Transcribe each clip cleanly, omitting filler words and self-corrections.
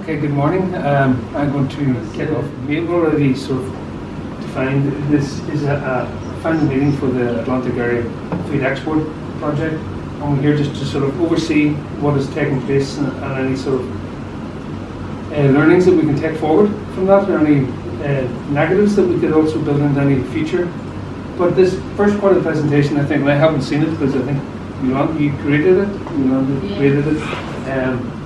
Okay, good morning. I'm going to kick off. We've already sort of defined this is a final meeting for the Atlantic Area Food Export Project. And we're here just to sort of oversee what is taking place and any sort of learnings that we can take forward from that, or any negatives that we could also build into any future. But this first part of the presentation, I think, and I haven't seen it because I think you created it, created it.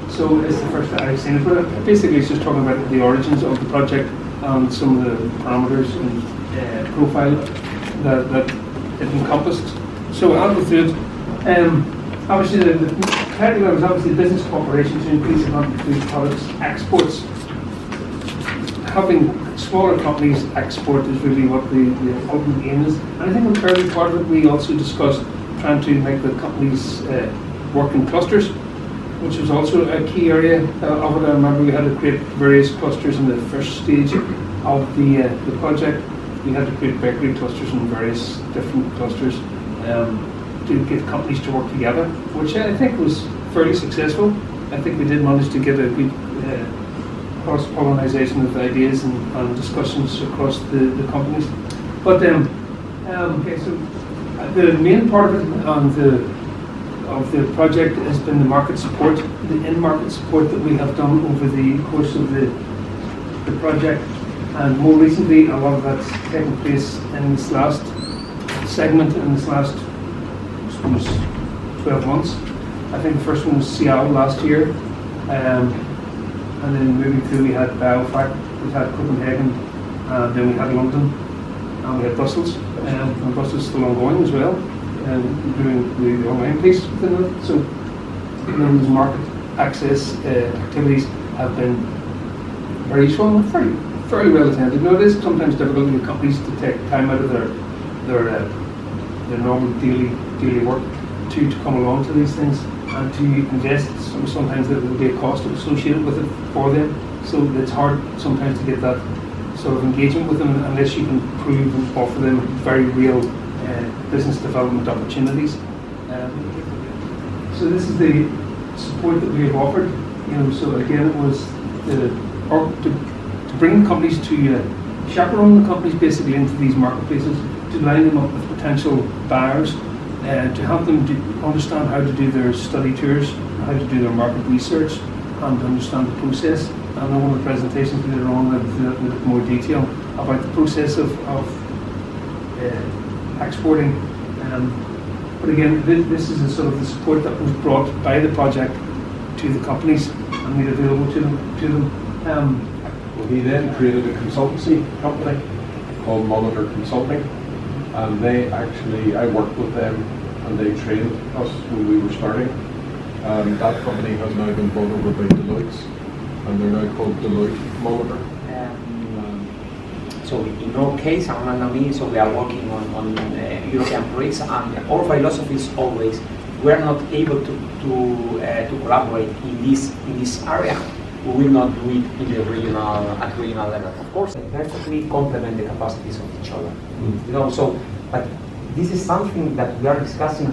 So it's the first time I've seen it, but basically it's just talking about the origins of the project and some of the parameters and profile that it encompassed. So I'll go through it. Obviously the title was obviously business cooperation to increase economic food products exports. Helping smaller companies export is really what the ultimate aim is. And I think in the early part of it we also discussed trying to make the companies work in clusters, which was also a key area of it. I remember we had to create various clusters in the first stage of the project. We had to create bakery clusters and various different clusters to get companies to work together, which I think was fairly successful. I think we did manage to get a good cross-pollination of ideas and discussions across the companies. But okay, so the main part of it of the project has been the market support, the in-market support that we have done over the course of the project, and more recently a lot of that's taken place in this last segment, in this last 12 months. I think the first one was Seattle last year, and then moving through we had Biofac, we had Copenhagen, then we had London, and we had Brussels, and Brussels is still ongoing as well. Doing the online piece within it. So those market access activities have been very useful and fairly well attended. Now it is sometimes difficult for companies to take time out of their normal daily work to come along to these things and to invest. Sometimes there will be a cost associated with it for them. So it's hard sometimes to get that sort of engagement with them unless you can prove and offer them very real business development opportunities. So this is the support that we have offered. So again, it was to bring companies to chaperone the companies basically into these marketplaces, to line them up with potential buyers, to help them understand how to do their study tours, how to do their market research, and to understand the process. And in one of the presentations later on, I'll do that in a bit more detail about the process of exporting. But again, this is a sort of the support that was brought by the project to the companies and made available to them. Well, he then created a consultancy company called Monitor Consulting, and I worked with them and they trained us when we were starting. That company has now been bought over by Deloitte, and they're now called Deloitte Monitor. So in our case, and me, so we are working on European projects, and our philosophy is always we are not able to collaborate in this area. We will not do it in the regional level. Of course, they perfectly complement the capacities of each other. So but this is something that we are discussing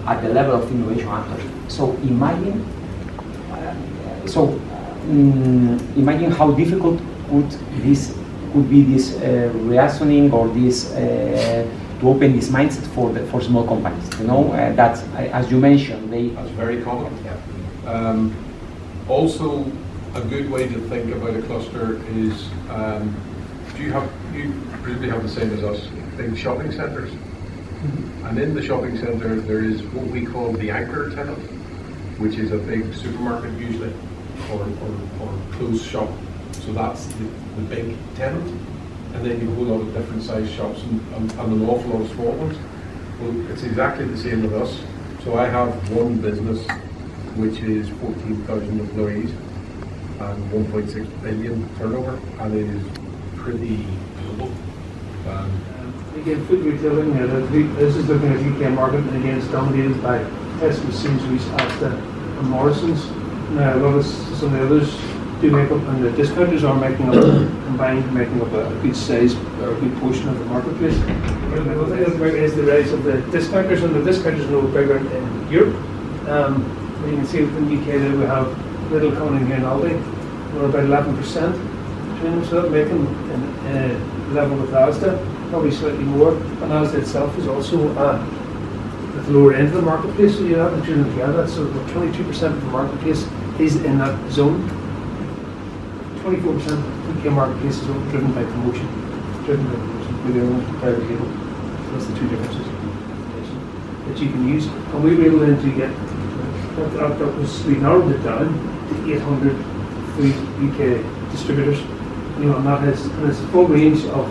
at the level of innovation actors. So imagine how difficult could be this reasoning or this to open this mindset for small companies. That as you mentioned, that's very common. Yeah. Also, a good way to think about a cluster is you presumably have the same as us, big shopping centres. Mm-hmm. And in the shopping centre there is what we call the anchor tenant, which is a big supermarket usually, or closed shop. So that's the big tenant, and then you have a whole lot of different size shops and an awful lot of small ones. Well, it's exactly the same with us. So I have one business which is 14,000 employees and 1.6 billion turnover, and it is pretty global. Again, food retailing, this is looking at the UK market, and again it's dominated by Tesco, Sainsbury's, Asda and Morrison's. Now a lot of some of the others do make up, and the discounters are making up a good size or a good portion of the marketplace. But the thing that's about is the rise of the discounters, and the discounters are no bigger in Europe. You can see within the UK that we have Lidl coming in here in Aldi, we're about 11% between them, so that making level with Asda, probably slightly more. And Asda itself is also at the lower end of the marketplace, so you have to them together. So 22% of the marketplace is in that zone. 24% of the UK marketplace is driven by promotion, with their own private label. So that's the two differences that you can use. And we were able then to get, we narrowed it down to 800 food UK distributors. You know, and that has, and it's a full range of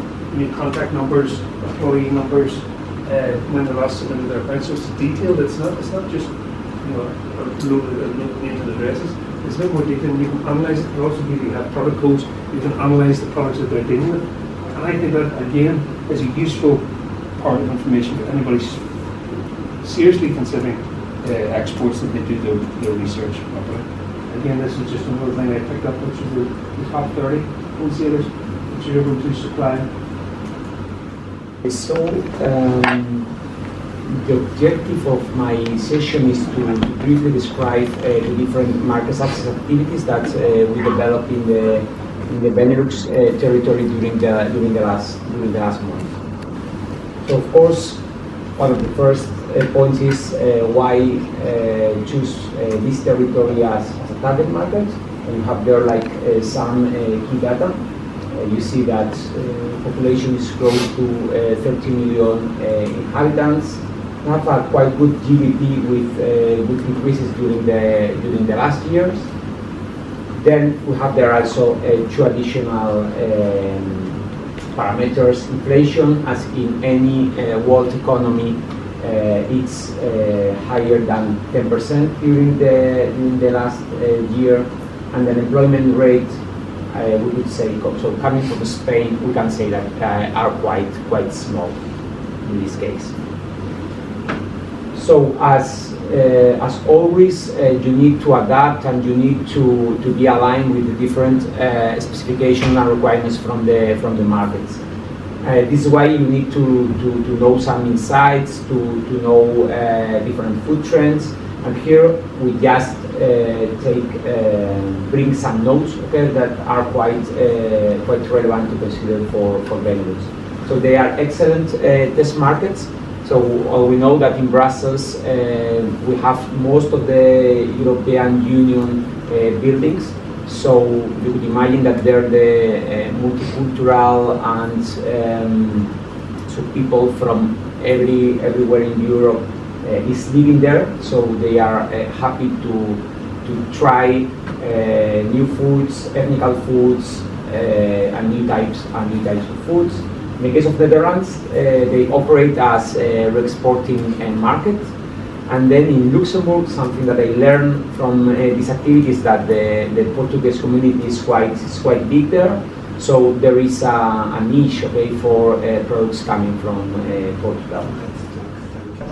contact numbers, employee numbers, when the last submitted their accounts. So it's detailed. It's not just names and addresses. It's a bit more detailed. You can analyse it. It also give you have product codes. You can analyse the products that they're dealing with. And I think that again is a useful part of information for anybody seriously considering exports, that they do their research properly. Again, this is just another thing I picked up, which is the top 30 wholesalers which you're able to supply. So the objective of my session is to briefly describe the different market access activities that we developed in the Benelux territory during the last month. So of course, one of the first points is why choose this territory as a target market. And you have there like some key data. You see that population is close to 30 million inhabitants. We have a quite good GDP with good increases during the last years. Then we have there also two additional parameters. Inflation, as in any world economy, it's higher than 10% during the last year, and the employment rate, we would say, so coming from Spain, we can say that are quite small in this case. So as always, you need to adapt and you need to be aligned with the different specifications and requirements from the markets. This is why you need to know some insights, to know different food trends. And here we just bring some notes, okay, that are quite relevant to consider for Benelux. So they are excellent test markets. So we know that in Brussels we have most of the European Union buildings. So you could imagine that they're the multicultural and so people from everywhere in Europe is living there. So they are happy to try new foods, ethnical foods, and new types of foods. In the case of the Netherlands, they operate as a re-exporting market. And then in Luxembourg, something that I learned from this activity is that the Portuguese community is quite big there. So there is a niche, okay, for products coming from Portugal.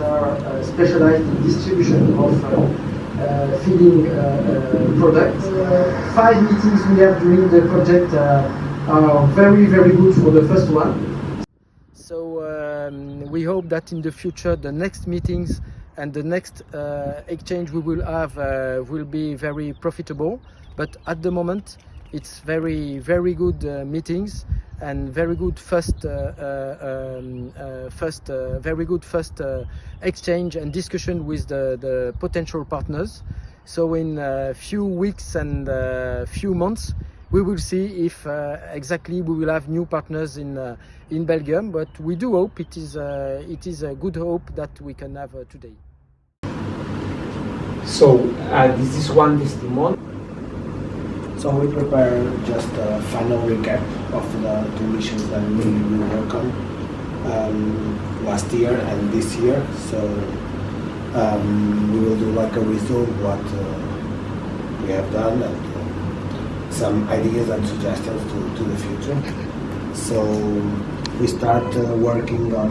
Are specialized in distribution of feeding products. 5 meetings we have during the project are very good for the first one. So we hope that in the future the next meetings and the next exchange we will have will be very profitable. But at the moment it's very good meetings and very good first exchange and discussion with the potential partners. So in a few weeks and few months we will see if exactly we will have new partners in Belgium, but we do hope it is a good hope that we can have today. So this is one testimony. So we prepare just a final recap of the two missions that we worked on last year and this year. So we will do like a review of what we have done and some ideas and suggestions to the future. So we start working on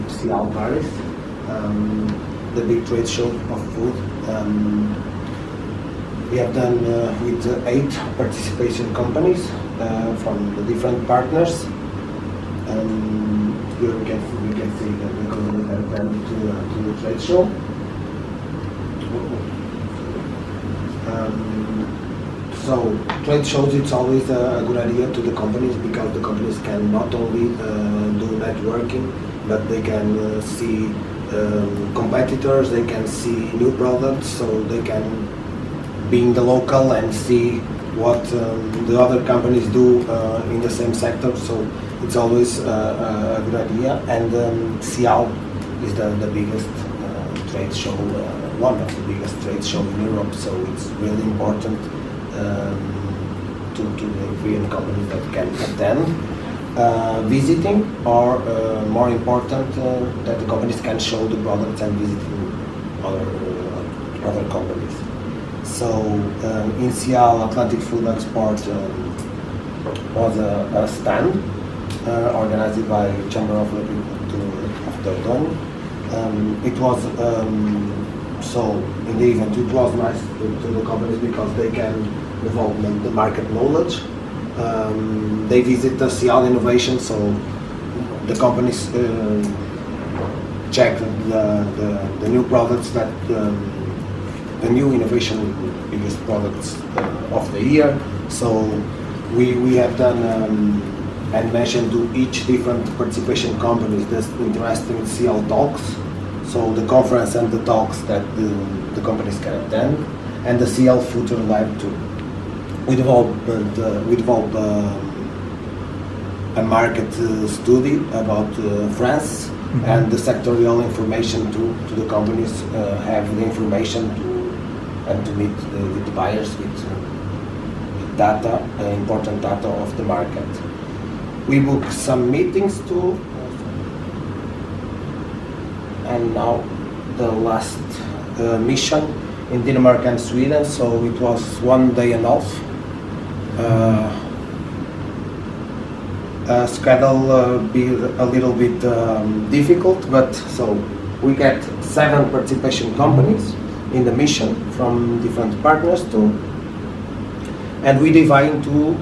CL Paris, the big trade show of food. We have done with 8 participation companies from the different partners. Here we can see that we have been to the trade show. So trade shows, it's always a good idea to the companies, because the companies can not only do networking, but they can see competitors, they can see new products, so they can be in the local and see what the other companies do in the same sector. So it's always a good idea. And CIAL is the biggest trade show, one of the biggest trade shows in Europe. So it's really important to the European companies that can attend. Visiting, or more important, that the companies can show the products and visiting other companies. So in CIAL, Atlantic Food Export was a stand organized by Chamber of Agriculture of Dordogne. It was so in the event it was nice to the companies, because they can develop the market knowledge. They visit the CIAL innovation, so the companies check the new products, that the new innovation, biggest products of the year. So we have done and mentioned to each different participation companies that's interested in CIAL talks. So the conference and the talks that the companies can attend, and the CIAL Future Lab too. We developed a market study about France, and the sectorial information to the companies have the information to meet with the buyers with data, important data of the market. We book some meetings too, and now the last mission in Denmark and Sweden. So it was 1 day and a half. Schedule be a little bit difficult, but so we get 7 participation companies in the mission from different partners too, and we divide into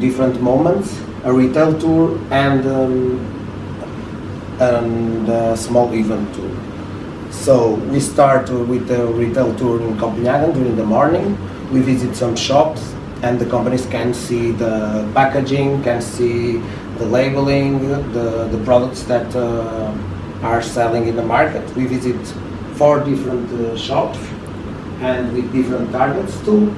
different moments: a retail tour and a small event too. So we start with the retail tour in Copenhagen during the morning. We visit some shops, and the companies can see the packaging, can see the labeling, the products that are selling in the market. We visit 4 different shops, and with different targets too.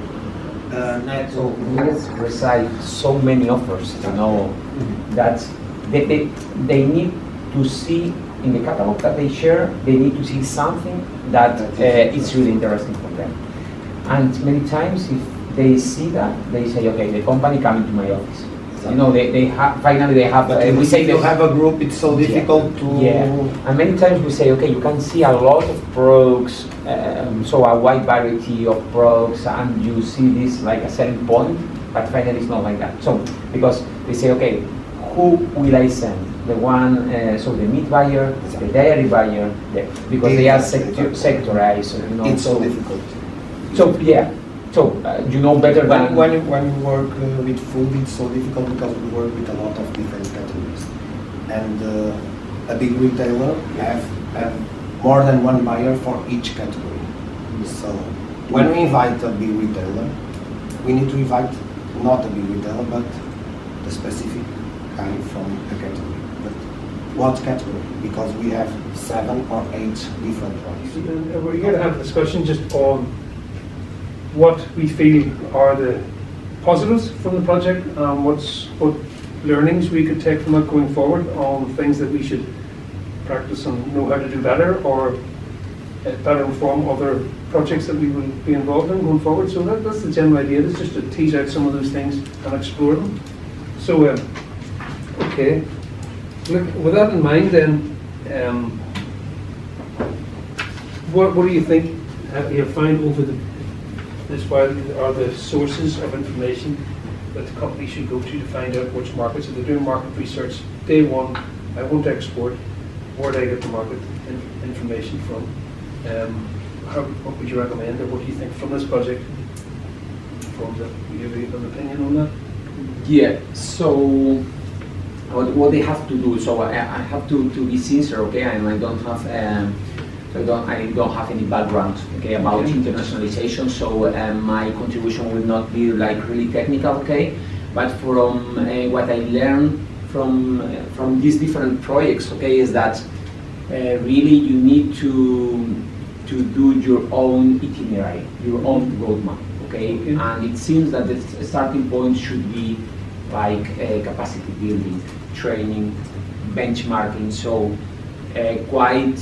So we receive so many offers, that they need to see in the catalog that they share, they need to see something that is really interesting for them. And many times, if they see that, they say, okay, the company coming to my office. They finally they have. We say they have a group. It's so difficult to. Yeah, and many times we say, okay, you can see a lot of products, so a wide variety of products, and you see this like a selling point, but finally it's not like that. So because they say, okay, who will I send? The one, so the meat buyer, the dairy buyer, because they are sectorized. It's so difficult. So yeah. So you know better than when you work with food, it's so difficult because we work with a lot of different categories, and a big retailer have more than one buyer for each category. So when we invite a big retailer, we need to invite not a big retailer, but the specific guy from the category. But what category? Because we have 7 or 8 different ones. We're here to have a discussion just on what we feel are the positives from the project, what learnings we could take from it going forward, on things that we should practice and know how to do better, or better inform other projects that we will be involved in going forward. So that's the general idea, is just to tease out some of those things and explore them. So, okay, look, with that in mind then, what do you think you have found over this while are the sources of information that the company should go to find out which markets? If they're doing market research, day one, I want to export, where do I get the market information from? What would you recommend, or what do you think from this project? Do you have an opinion on that? Yeah, so what they have to do, so I have to be sincere, okay, and I don't have So I don't have any background, okay, about internationalization. So my contribution will not be like really technical, okay. But from what I learned from these different projects, okay, is that really you need to do your own itinerary, your own roadmap, okay. And it seems that the starting point should be like capacity building, training, benchmarking. So quite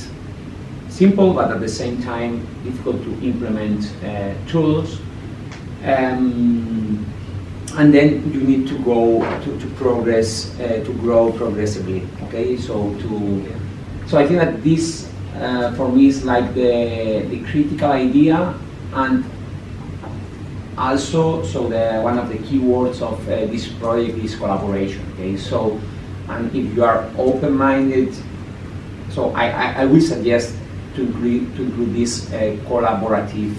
simple, but at the same time difficult to implement tools. And then you need to go to progress, to grow progressively. Okay, so I think that this for me is like the critical idea, and also one of the key words of this project is collaboration. Okay, so and if you are open-minded, so I will suggest to include this collaborative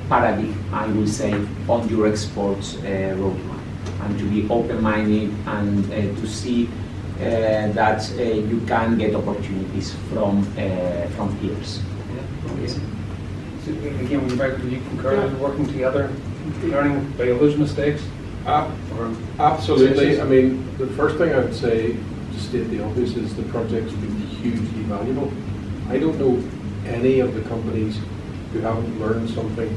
paradigm, I will say, on your exports roadmap, and to be open-minded and to see that you can get opportunities from peers. Yeah. Okay. So again, do you concur in working together, learning by others' mistakes? Absolutely. I mean, the first thing I would say, to state the obvious, is the project's been hugely valuable. I don't know any of the companies who haven't learned something,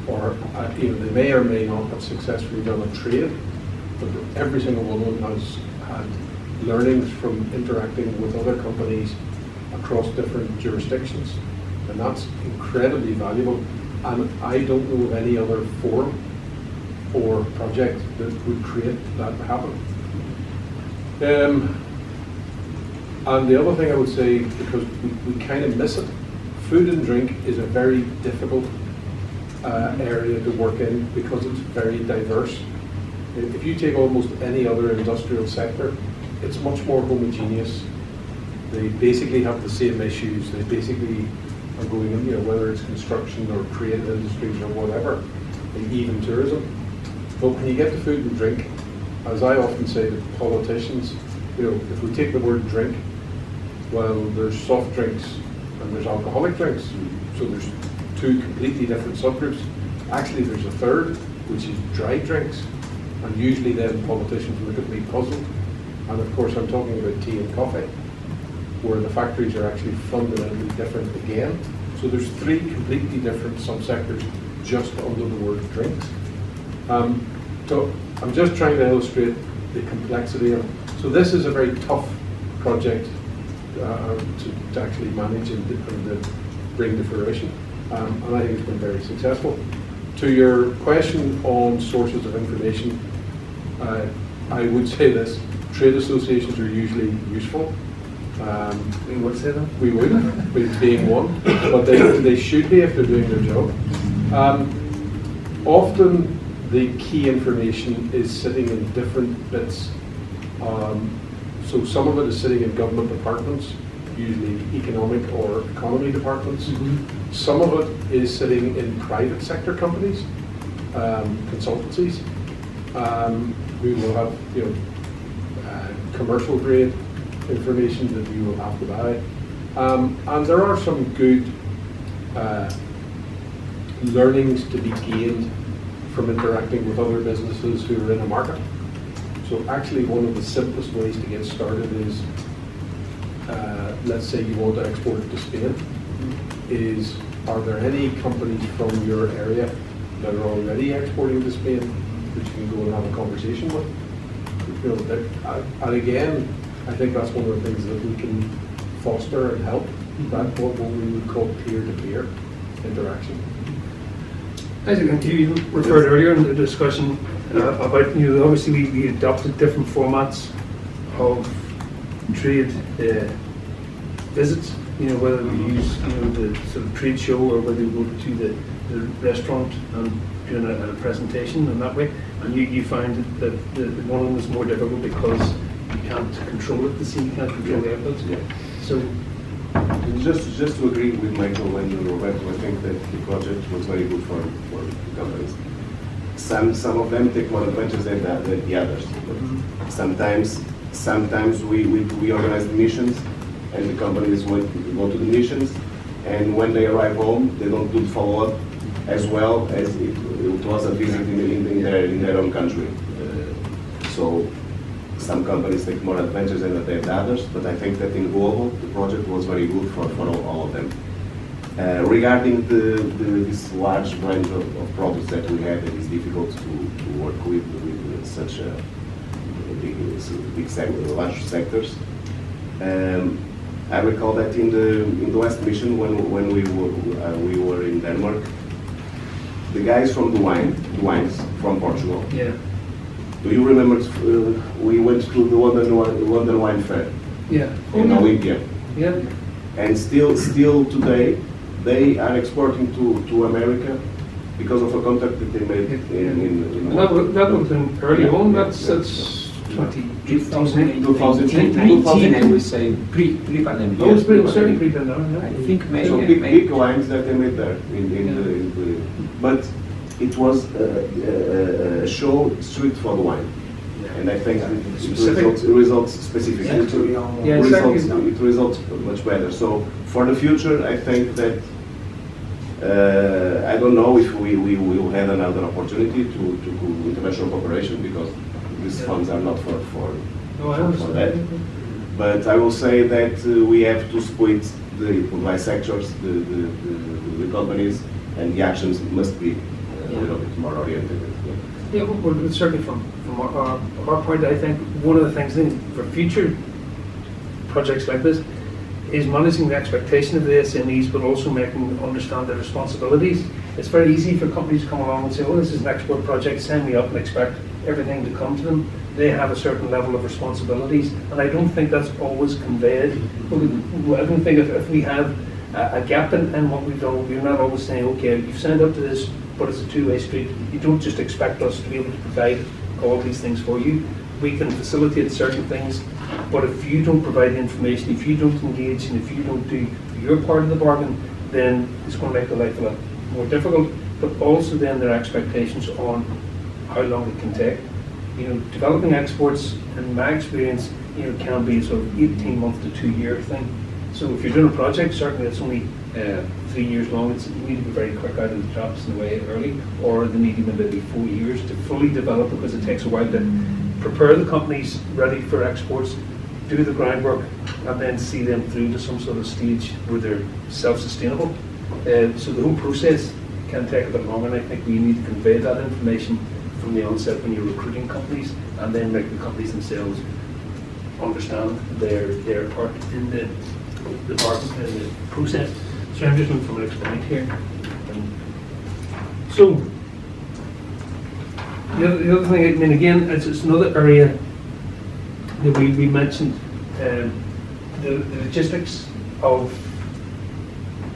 or they may or may not have successfully done a trade, but every single one of them has had learnings from interacting with other companies across different jurisdictions, and that's incredibly valuable. And I don't know of any other forum or project that would create that happen. And the other thing I would say, because we kind of miss it, food and drink is a very difficult area to work in because it's very diverse. If you take almost any other industrial sector, it's much more homogeneous. They basically have the same issues. They basically are going in, whether it's construction or creative industries or whatever, and even tourism. But when you get to food and drink, as I often say to politicians, if we take the word drink, well, there's soft drinks and there's alcoholic drinks. So there's two completely different subgroups. Actually, there's a third, which is dry drinks. And usually then politicians look at me puzzled. And of course, I'm talking about tea and coffee, where the factories are actually fundamentally different again. So there's three completely different subsectors just under the word drinks. So I'm just trying to illustrate the complexity of it. So this is a very tough project to actually manage and to bring to fruition. And I think it's been very successful. To your question on sources of information, I would say this: trade associations are usually useful. We would say that. We would, being one, but they should be if they're doing their job. Often the key information is sitting in different bits. So some of it is sitting in government departments, usually economic or economy departments. Mm-hmm. Some of it is sitting in private sector companies, consultancies, who will have commercial grade information that you will have to buy. And there are some good learnings to be gained from interacting with other businesses who are in a market. So actually one of the simplest ways to get started is, let's say you want to export it to Spain, is are there any companies from your area that are already exporting to Spain that you can go and have a conversation with? And again, I think that's one of the things that we can foster and help, that what we would call peer-to-peer interaction. Isaac, you referred earlier in the discussion about, obviously we adopted different formats of trade visits, whether we use, the sort of trade show or whether we go to the restaurant and doing a presentation in that way. And you find that one of them is more difficult because you can't control it, you can't control the outputs. Yeah. So, just to agree with Michael and Roberto, I think that the project was very good for companies. Some of them take more advantage than the others. But sometimes we organize missions and the companies go to the missions, and when they arrive home, they don't do follow-up as well as it was a visit in their own country. So some companies take more advantage than the others, but I think that in global, the project was very good for all of them. Regarding this large range of products that we have, it is difficult to work with such a large sectors. I recall that in the last mission when we were in Denmark, the guys from the wines from Portugal. Yeah. Do you remember we went to the London Wine Fair Yeah. in Olympia? Yeah. And still today, they are exporting to America because of a contract that they made in That would have been early Yeah, on. yeah, That's yeah. 2019, I would say, pre-pandemic. Oh, it's pretty certainly pre-pandemic. I Yeah. think maybe. So big wines that they made there but it was a show strict for the wine, and I think it results specific. Yeah, It results much better. So for the future, I think that I don't know if we will have another opportunity to do international cooperation, because these funds are not for No, I that. understand. But I will say that we have to split by sectors, the companies, and the actions must be a little bit more oriented. Yeah, well, certainly from our point, I think one of the things for future projects like this is managing the expectation of the SMEs, but also making them understand their responsibilities. It's very easy for companies to come along and say, "Oh, this is an export project, sign me up," and expect everything to come to them. They have a certain level of responsibilities, and I don't think that's always conveyed. I don't think if we have a gap in what we've done, we're not always saying, "Okay, you've signed up to this, but it's a two-way street." You don't just expect us to be able to provide all these things for you. We can facilitate certain things, but if you don't provide information, if you don't engage, and if you don't do your part of the bargain, then it's going to make the life a lot more difficult. But also then there are expectations on how long it can take. You know, developing exports, in my experience, you know, can be sort of 18-month to 2-year thing. So if you're doing a project, certainly it's only 3 years long. You need to be very quick out of the traps in a way early, or they need even maybe 4 years to fully develop, because it takes a while to prepare the companies ready for exports, do the groundwork, and then see them through to some sort of stage where they're self-sustainable. So the whole process can take a bit longer, and I think we need to convey that information from the onset when you're recruiting companies, and then make the companies themselves understand their part in the process. So I'm just looking for an explain here. So the other thing, I mean, again, it's another area that we mentioned, the logistics of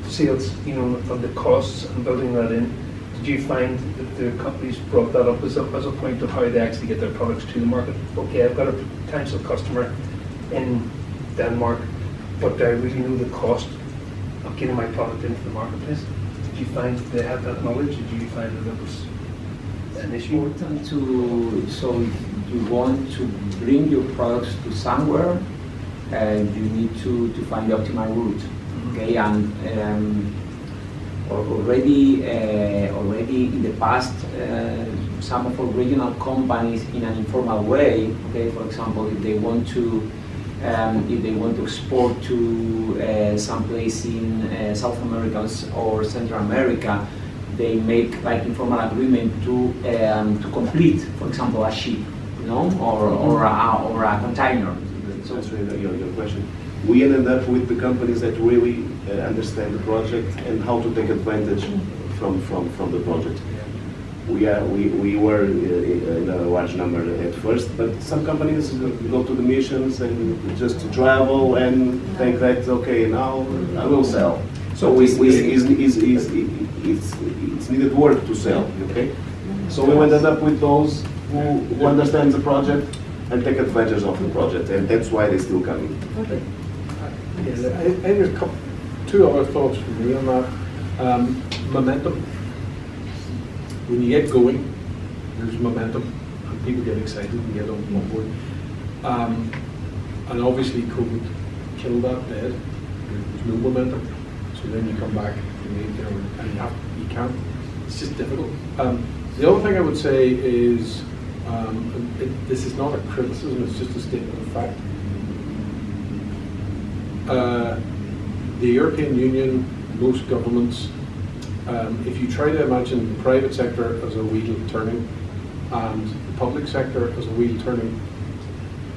sales, you know, of the costs and building that in. Did you find that the companies brought that up as a point of how they actually get their products to the market? Okay, I've got a potential customer in Denmark, but I really know the cost of getting my product into the marketplace. Did you find they had that knowledge? Did you find that it was an issue? Important so if you want to bring your products to somewhere, you need to find the optimal route. Okay, and already in the past, some of our regional companies, in an informal way, okay, for example, if they want to export to some place in South America or Central America, they make like informal agreement to complete, for example, a ship, you know, or a container. So that's really your question. We ended up with the companies that really understand the project and how to take advantage from the project. We were in a large number at first, but some companies go to the missions and just to travel and think that, okay, now I will sell. So it's needed work to sell, okay? So we ended up with those who understand the project and take advantage of the project, and that's why they're still coming. Okay. Yes, I have two other thoughts from me on that. Momentum. When you get going, there's momentum, and people get excited and get on board. And obviously COVID kill that dead. There's no momentum. So then you come back and you can't. It's just difficult. The other thing I would say is, this is not a criticism, it's just a statement of fact. The European Union, most governments, if you try to imagine the private sector as a wheel turning and the public sector as a wheel turning,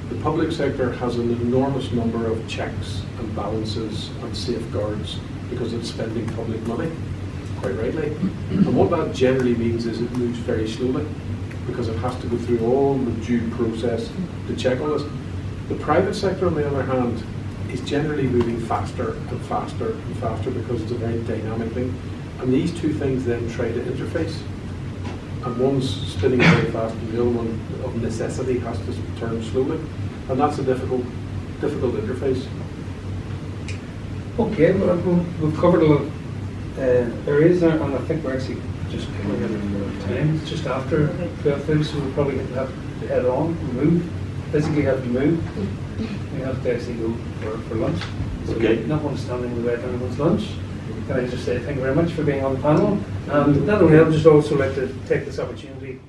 the public sector has an enormous number of checks and balances and safeguards because it's spending public money, quite rightly. And what that generally means is it moves very slowly because it has to go through all the due process to check on this. The private sector, on the other hand, is generally moving faster and faster and faster because it's a very dynamic thing. And these two things then try to interface. And one's spinning very fast and the other one of necessity has to turn slowly. And that's a difficult interface. Okay, well, we've covered a lot. There is, and I think we're actually just coming out of time. It's just after 12:30, so we'll probably have to head on and move. Physically have to move. We have to actually go for lunch. So Okay. not want to stand in the way of anyone's lunch. Can I just say thank you very much for being on the panel? And not only, I would just also like to take this opportunity